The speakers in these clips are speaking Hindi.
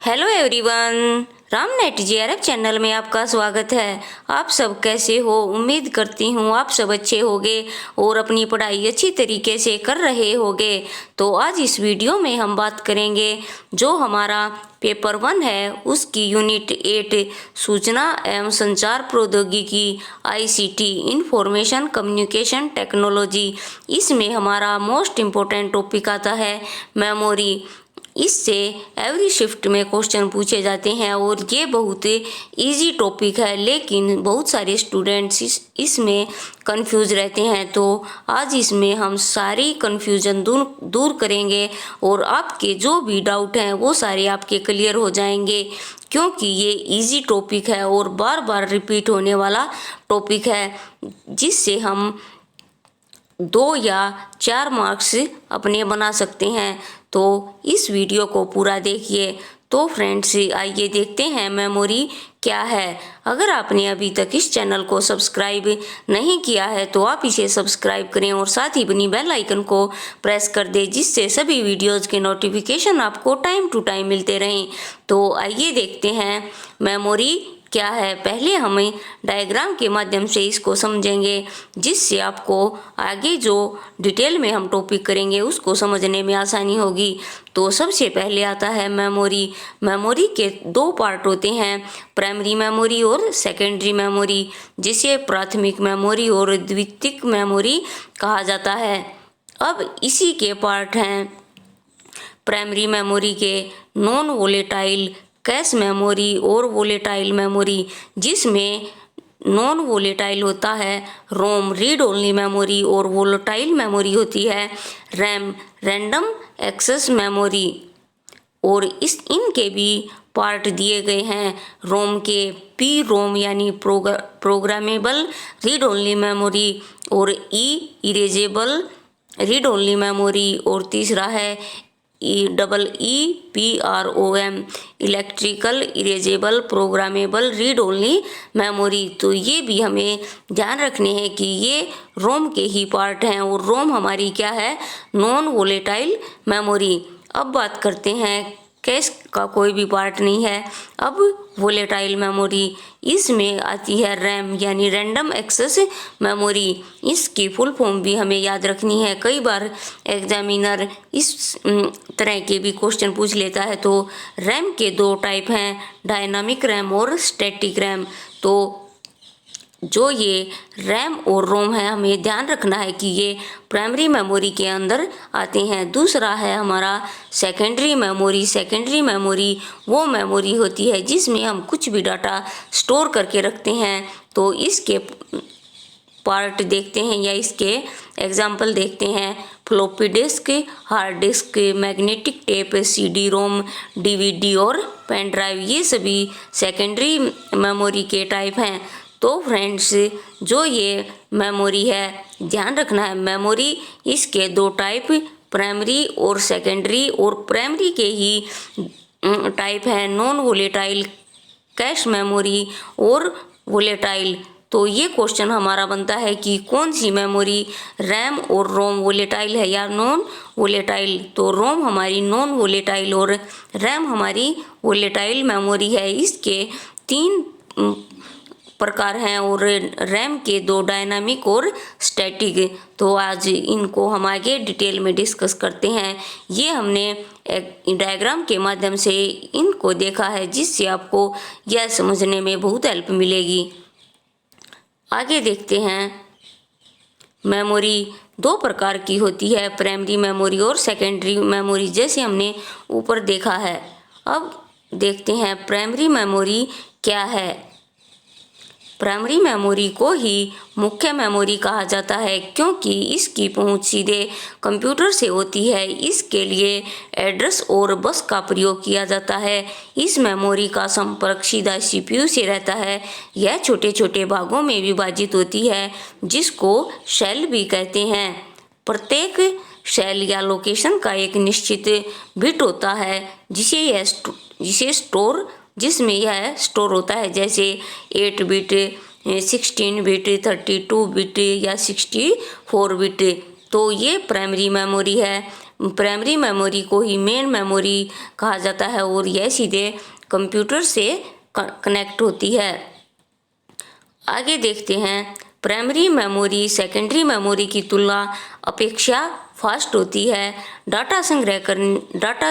Hello everyone, Ram net GRF channel में आपका स्वागत है। आप सब कैसे हो? उम्मीद करती हूँ आप सब अच्छे होंगे और अपनी पढ़ाई अच्छी तरीके से कर रहे होंगे। तो आज इस वीडियो में हम बात करेंगे जो हमारा पेपर 1 है उसकी यूनिट 8 सूचना एवं संचार प्रौद्योगिकी आईसीटी इंफॉर्मेशन कम्युनिकेशन टेक्नोलॉजी। इसमें हमारा मोस्ट इम्पोर्टेंट टॉपिक आता है मेमोरी। इससे एवरी शिफ्ट में क्वेश्चन पूछे जाते हैं और ये बहुत इजी टॉपिक है, लेकिन बहुत सारे स्टूडेंट्स इसमें कंफ्यूज रहते हैं। तो आज इसमें हम सारी कंफ्यूजन दूर करेंगे और आपके जो भी डाउट हैं वो सारे आपके क्लियर हो जाएंगे, क्योंकि ये इजी टॉपिक है और बार बार रिपीट होने वाला टॉपिक है, जिससे हम 2 या 4 मार्क्स अपने बना सकते हैं। तो इस वीडियो को पूरा देखिए। तो फ्रेंड्स, आइए देखते हैं मेमोरी क्या है। अगर आपने अभी तक इस चैनल को सब्सक्राइब नहीं किया है तो आप इसे सब्सक्राइब करें और साथ ही बनी बेल आइकन को प्रेस कर दें, जिससे सभी वीडियोज़ के नोटिफिकेशन आपको टाइम टू टाइम मिलते रहें। तो आइए देखते हैं मेमोरी क्या है। पहले हमें डायग्राम के माध्यम से इसको समझेंगे, जिससे आपको आगे जो डिटेल में हम टॉपिक करेंगे उसको समझने में आसानी होगी। तो सबसे पहले आता है मेमोरी। मेमोरी के 2 पार्ट होते हैं, प्राइमरी मेमोरी और सेकेंडरी मेमोरी, जिसे प्राथमिक मेमोरी और द्वितीयक मेमोरी कहा जाता है। अब इसी के पार्ट हैं प्राइमरी मेमोरी के नॉन वोलेटाइल कैश मेमोरी और वोलेटाइल मेमोरी, जिसमें नॉन वोलेटाइल होता है रोम रीड ओनली मेमोरी और वोलेटाइल मेमोरी होती है रैम रैंडम एक्सेस मेमोरी। और इनके भी पार्ट दिए गए हैं। रोम के पी रोम यानी प्रोग्रामेबल रीड ओनली मेमोरी और इरेजेबल रीड ओनली मेमोरी, और तीसरा है EEPROM electrical erasable programmable read only memory. तो ये भी हमें ध्यान रखने हैं कि ये रोम के ही पार्ट हैं और रोम हमारी क्या है, नॉन वोलेटाइल मेमोरी। अब बात करते हैं कैश का कोई भी पार्ट नहीं है। अब वोलेटाइल मेमोरी, इसमें आती है रैम यानी रैंडम एक्सेस मेमोरी। इसकी फुल फॉर्म भी हमें याद रखनी है, कई बार एग्जामिनर इस तरह के भी क्वेश्चन पूछ लेता है। तो रैम के 2 टाइप हैं, डायनामिक रैम और स्टैटिक रैम। तो जो ये रैम और रोम है, हमें ध्यान रखना है कि ये प्राइमरी मेमोरी के अंदर आते हैं। दूसरा है हमारा सेकेंडरी मेमोरी। सेकेंडरी मेमोरी वो मेमोरी होती है जिसमें हम कुछ भी डाटा स्टोर करके रखते हैं। तो इसके पार्ट देखते हैं या इसके एग्जाम्पल देखते हैं। Floppy disk, hard disk, magnetic tape, CD रोम, DVD और पेन ड्राइव, ये सभी सेकेंडरी मेमोरी के टाइप हैं। तो फ्रेंड्स, जो ये मेमोरी है, ध्यान रखना है मेमोरी इसके 2 टाइप प्राइमरी और सेकेंडरी, और प्राइमरी के ही टाइप है नॉन वोलेटाइल कैश मेमोरी और वोलेटाइल। तो ये क्वेश्चन हमारा बनता है कि कौन सी मेमोरी रैम और रोम वोलेटाइल है या नॉन वोलेटाइल। तो रोम हमारी नॉन वोलेटाइल और रैम हमारी वोलेटाइल मेमोरी है। इसके 3 प्रकार हैं और रैम के 2 डायनामिक और स्टैटिक। तो आज इनको हम आगे डिटेल में डिस्कस करते हैं। ये हमने एक डायग्राम के माध्यम से इनको देखा है, जिससे आपको यह समझने में बहुत हेल्प मिलेगी। आगे देखते हैं। मेमोरी 2 प्रकार की होती है, प्राइमरी मेमोरी और सेकेंडरी मेमोरी, जैसे हमने ऊपर देखा है। अब देखते हैं प्राइमरी मेमोरी क्या है। प्राइमरी मेमोरी को ही मुख्य मेमोरी कहा जाता है, क्योंकि इसकी पहुंच सीधे कंप्यूटर से होती है। इसके लिए एड्रेस और बस का प्रयोग किया जाता है। इस मेमोरी का संपर्क सीधा CPU से रहता है। यह छोटे छोटे भागों में विभाजित होती है, जिसको सेल भी कहते हैं। प्रत्येक सेल या लोकेशन का एक निश्चित बिट होता है, जिसमें यह स्टोर होता है, जैसे 8 बिट, 16 बिट, 32 बिट या 64 बिट। तो ये प्राइमरी मेमोरी है। प्राइमरी मेमोरी को ही मेन मेमोरी कहा जाता है और यह सीधे कंप्यूटर से कनेक्ट होती है। आगे देखते हैं, प्राइमरी मेमोरी सेकेंडरी मेमोरी की तुलना अपेक्षा फास्ट होती है। डाटा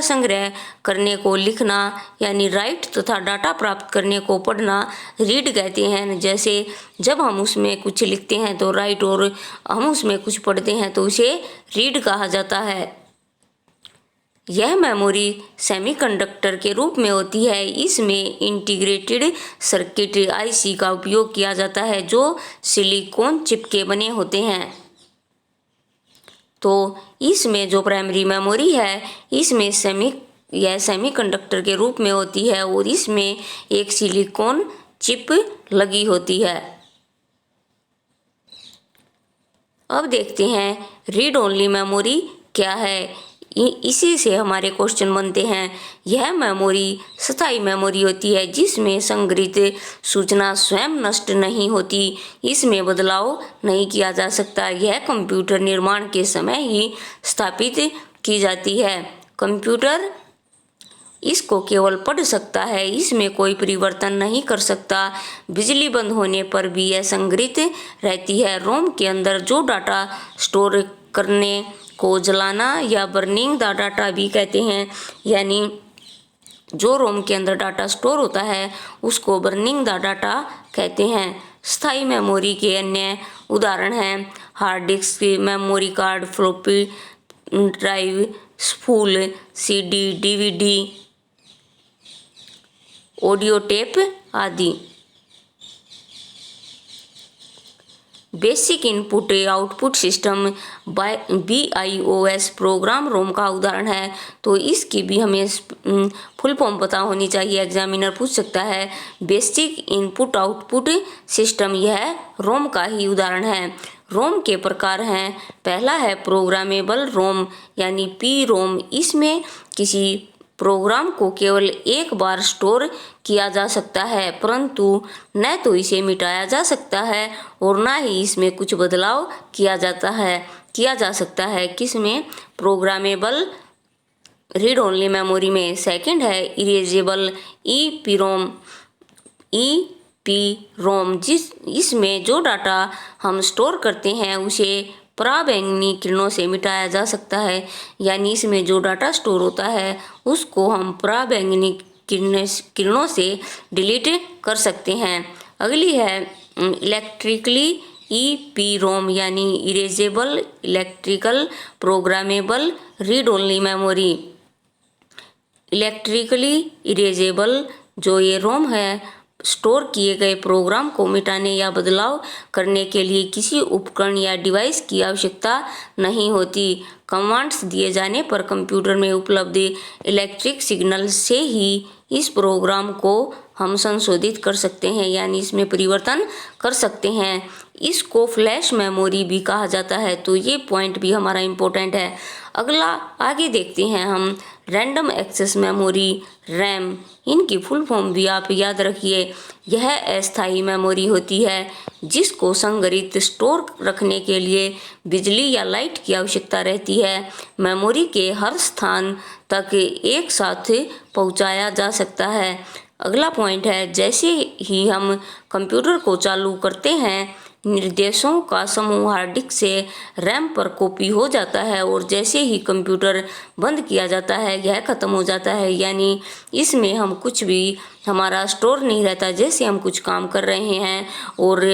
संग्रह करने को लिखना यानी राइट तथा डाटा प्राप्त करने को पढ़ना रीड कहते हैं। जैसे जब हम उसमें कुछ लिखते हैं तो राइट और हम उसमें कुछ पढ़ते हैं तो उसे रीड कहा जाता है। यह मेमोरी सेमीकंडक्टर के रूप में होती है। इसमें इंटीग्रेटेड सर्किट आईसी का उपयोग किया जाता है जो सिलिकॉन चिप के बने होते हैं। तो इसमें जो प्राइमरी मेमोरी है इसमें यह सेमीकंडक्टर के रूप में होती है और इसमें एक सिलिकॉन चिप लगी होती है। अब देखते हैं रीड ओनली मेमोरी क्या है। इसी से हमारे क्वेश्चन बनते हैं। यह मेमोरी स्थायी मेमोरी होती है जिसमें संग्रहित सूचना स्वयं नष्ट नहीं होती, इसमें बदलाव नहीं किया जा सकता। यह कंप्यूटर निर्माण के समय ही स्थापित की जाती है। कंप्यूटर इसको केवल पढ़ सकता है, इसमें कोई परिवर्तन नहीं कर सकता। बिजली बंद होने पर भी यह संग्रहित रहती है। रोम के अंदर जो डाटा स्टोर करने को जलाना या बर्निंग द डाटा भी कहते हैं, यानी जो रोम के अंदर डाटा स्टोर होता है उसको बर्निंग द डाटा कहते हैं। स्थायी मेमोरी के अन्य उदाहरण हैं hard disk, memory card, floppy drive, spool, CD, DVD, audio tape आदि। Basic input output system BIOS program ROM का उदाहरण है। तो इसकी भी हमें फुल फॉर्म पता होनी चाहिए, एग्जामिनर पूछ सकता है। बेसिक इनपुट आउटपुट सिस्टम यह रोम का ही उदाहरण है। रोम के प्रकार हैं, पहला है प्रोग्रामेबल रोम यानी PROM। इसमें किसी प्रोग्राम को केवल एक बार स्टोर किया जा सकता है, परंतु न तो इसे मिटाया जा सकता है और न ही इसमें कुछ बदलाव किया जा सकता है। किसमें? प्रोग्रामेबल रीड ओनली मेमोरी में। सेकंड है इरेजेबल EPROM इसमें जो डाटा हम स्टोर करते हैं उसे पराबैंगनी किरणों से मिटाया जा सकता है, यानी इसमें जो डाटा स्टोर होता है उसको हम पराबैंगनी किरणों से डिलीट कर सकते हैं। अगली है इलेक्ट्रिकली EPROM यानी erasable electrical programmable read only memory. Electrically erasable जो ये रोम है, स्टोर किए गए प्रोग्राम को मिटाने या बदलाव करने के लिए किसी उपकरण या डिवाइस की आवश्यकता नहीं होती। कमांड्स दिए जाने पर कंप्यूटर में उपलब्ध इलेक्ट्रिक सिग्नल से ही इस प्रोग्राम को हम संशोधित कर सकते हैं, यानी इसमें परिवर्तन कर सकते हैं। इसको फ्लैश मेमोरी भी कहा जाता है, तो ये पॉइंट भी हमारा इम्पोर्टेंट है। अगला आगे देखते हैं हम रैंडम एक्सेस मेमोरी RAM। इनकी फुल फॉर्म भी आप याद रखिए। यह अस्थायी मेमोरी होती है जिसको संग्रहित स्टोर रखने के लिए बिजली या लाइट की आवश्यकता रहती है। मेमोरी के हर स्थान तक एक साथ पहुंचाया जा सकता है। अगला पॉइंट है, जैसे ही हम कंप्यूटर को चालू करते हैं निर्देशों का समूह हार्ड डिस्क से RAM पर कॉपी हो जाता है और जैसे ही कंप्यूटर बंद किया जाता है यह ख़त्म हो जाता है, यानी इसमें हम कुछ भी हमारा स्टोर नहीं रहता। जैसे हम कुछ काम कर रहे हैं और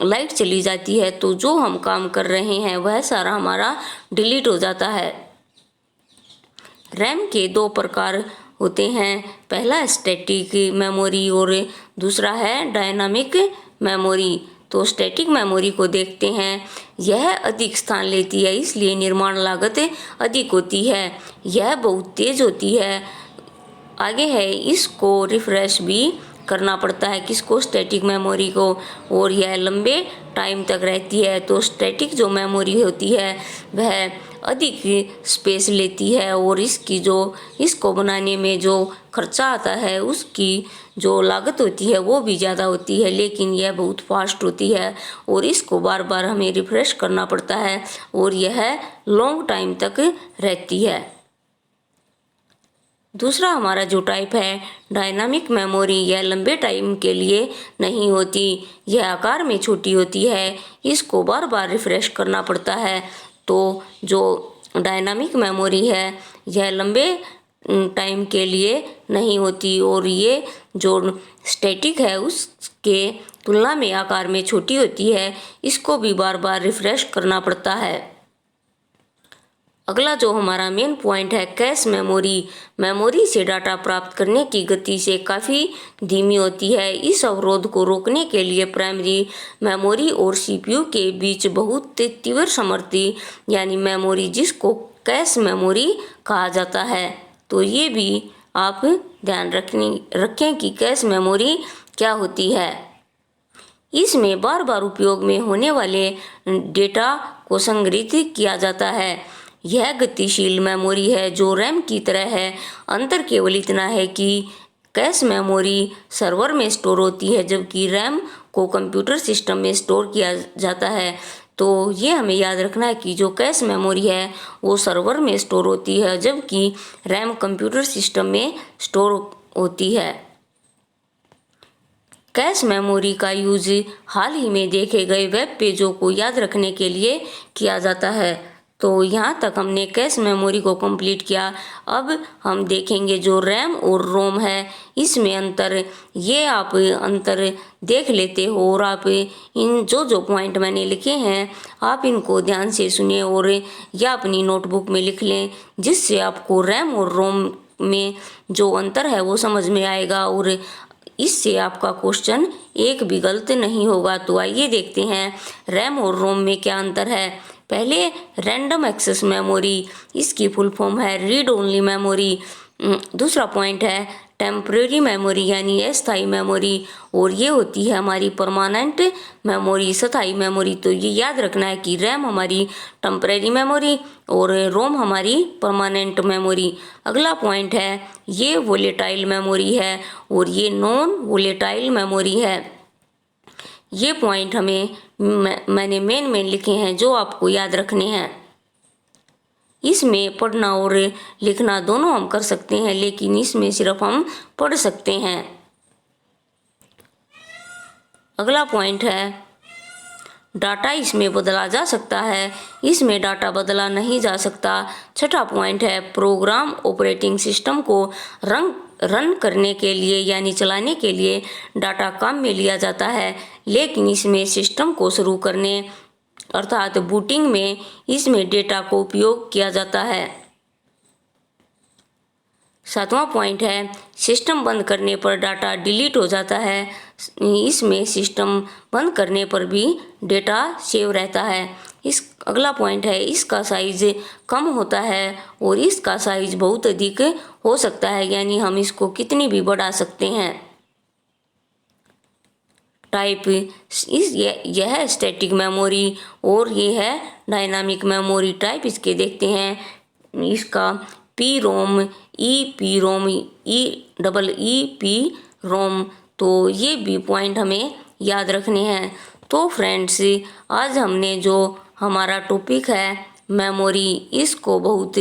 लाइट चली जाती है तो जो हम काम कर रहे हैं वह सारा हमारा डिलीट हो जाता है। RAM के दो प्रकार होते हैं, पहला स्टैटिक मेमोरी और दूसरा है डायनामिक मेमोरी। तो स्टैटिक मेमोरी को देखते हैं। यह अधिक स्थान लेती है इसलिए निर्माण लागत अधिक होती है। यह बहुत तेज होती है। आगे है, इसको रिफ्रेश भी करना पड़ता है, किसको? स्टैटिक मेमोरी को, और यह लंबे टाइम तक रहती है। तो स्टैटिक जो मेमोरी होती है वह अधिक स्पेस लेती है और इसको बनाने में जो खर्चा आता है उसकी जो लागत होती है वो भी ज़्यादा होती है, लेकिन यह बहुत फास्ट होती है और इसको बार बार हमें रिफ्रेश करना पड़ता है और यह लॉन्ग टाइम तक रहती है। दूसरा हमारा जो टाइप है डायनामिक मेमोरी, यह लंबे टाइम के लिए नहीं होती, यह आकार में छोटी होती है, इसको बार बार रिफ्रेश करना पड़ता है। तो जो डायनामिक मेमोरी है यह लंबे टाइम के लिए नहीं होती और ये जो स्टैटिक है उसके तुलना में आकार में छोटी होती है, इसको भी बार बार रिफ्रेश करना पड़ता है। अगला जो हमारा मेन पॉइंट है कैश मेमोरी। मेमोरी से डाटा प्राप्त करने की गति से काफ़ी धीमी होती है। इस अवरोध को रोकने के लिए प्राइमरी मेमोरी और सीपीयू के बीच बहुत तीव्र समवर्ती यानी मेमोरी, जिसको कैश मेमोरी कहा जाता है। तो ये भी आप ध्यान रखें कि कैश मेमोरी क्या होती है। इसमें बार बार उपयोग में होने वाले डेटा को संग्रहित किया जाता है। यह गतिशील मेमोरी है जो रैम की तरह है। अंतर केवल इतना है कि कैश मेमोरी सर्वर में स्टोर होती है जबकि रैम को कंप्यूटर सिस्टम में स्टोर किया जाता है। तो ये हमें याद रखना है कि जो कैश मेमोरी है वो सर्वर में स्टोर होती है जबकि रैम कंप्यूटर सिस्टम में स्टोर होती है। कैश मेमोरी का यूज हाल ही में देखे गए वेब पेजों को याद रखने के लिए किया जाता है। तो यहाँ तक हमने कैश मेमोरी को कंप्लीट किया। अब हम देखेंगे जो रैम और रोम है इसमें अंतर। ये आप अंतर देख लेते हो और आप इन जो पॉइंट मैंने लिखे हैं आप इनको ध्यान से सुनिए और या अपनी नोटबुक में लिख लें, जिससे आपको रैम और रोम में जो अंतर है वो समझ में आएगा और इससे आपका क्वेश्चन एक भी गलत नहीं होगा। तो आइए देखते हैं रैम और रोम में क्या अंतर है। पहले रैंडम एक्सेस मेमोरी, इसकी फुल फॉर्म है रीड ओनली मेमोरी। दूसरा पॉइंट है टेम्परेरी मेमोरी यानी अस्थायी मेमोरी, और ये होती है हमारी परमानेंट मेमोरी, स्थायी मेमोरी। तो ये याद रखना है कि रैम हमारी टेम्परेरी मेमोरी और रोम हमारी परमानेंट मेमोरी। अगला पॉइंट है ये वोलेटाइल मेमोरी है और ये नॉन वोलेटाइल मेमोरी है। ये पॉइंट मैंने मेन लिखे हैं जो आपको याद रखने हैं। इसमें पढ़ना और लिखना दोनों हम कर सकते हैं, लेकिन इसमें सिर्फ हम पढ़ सकते हैं। अगला पॉइंट है डाटा इसमें बदला जा सकता है, इसमें डाटा बदला नहीं जा सकता। छठा पॉइंट है प्रोग्राम ऑपरेटिंग सिस्टम को रन करने के लिए यानी चलाने के लिए डाटा काम में लिया जाता है, लेकिन इसमें सिस्टम को शुरू करने अर्थात बूटिंग में इसमें डेटा को उपयोग किया जाता है। सातवां पॉइंट है सिस्टम बंद करने पर डाटा डिलीट हो जाता है, इसमें सिस्टम बंद करने पर भी डेटा सेव रहता है। अगला पॉइंट है इसका साइज कम होता है और इसका साइज बहुत अधिक हो सकता है, यानी हम इसको कितनी भी बढ़ा सकते हैं। टाइप यह स्टैटिक मेमोरी और ये है डायनामिक मेमोरी। टाइप इसके देखते हैं, इसका P ROM, E P ROM, E P ROM. तो ये भी पॉइंट हमें याद रखने हैं। तो फ्रेंड्स आज हमने जो हमारा टॉपिक है मेमोरी, इसको बहुत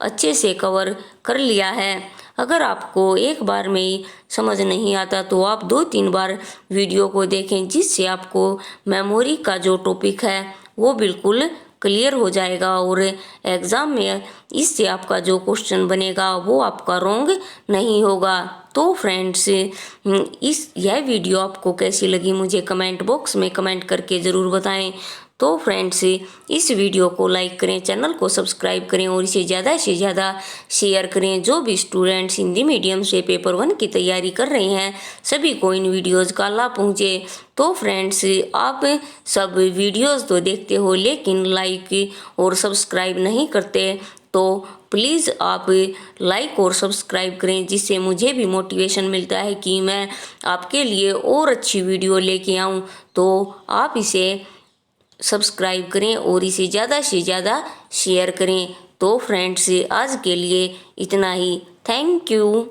अच्छे से कवर कर लिया है। अगर आपको एक बार में ही समझ नहीं आता तो आप 2-3 बार वीडियो को देखें, जिससे आपको मेमोरी का जो टॉपिक है वो बिल्कुल क्लियर हो जाएगा और एग्ज़ाम में इससे आपका जो क्वेश्चन बनेगा वो आपका रॉन्ग नहीं होगा। तो फ्रेंड्स यह वीडियो आपको कैसी लगी मुझे कमेंट बॉक्स में कमेंट करके ज़रूर बताएं। तो फ्रेंड्स इस वीडियो को लाइक करें, चैनल को सब्सक्राइब करें और इसे ज़्यादा से ज़्यादा शेयर करें। जो भी स्टूडेंट्स हिंदी मीडियम से पेपर 1 की तैयारी कर रहे हैं सभी को इन वीडियोज़ का लाभ पहुँचे। तो फ्रेंड्स आप सब वीडियोज़ तो देखते हो लेकिन लाइक और सब्सक्राइब नहीं करते, तो प्लीज़ आप लाइक और सब्सक्राइब करें, जिससे मुझे भी मोटिवेशन मिलता है कि मैं आपके लिए और अच्छी वीडियो लेके आऊँ। तो आप इसे सब्सक्राइब करें और इसे ज़्यादा से ज़्यादा शेयर करें। तो फ्रेंड्स आज के लिए इतना ही। Thank you.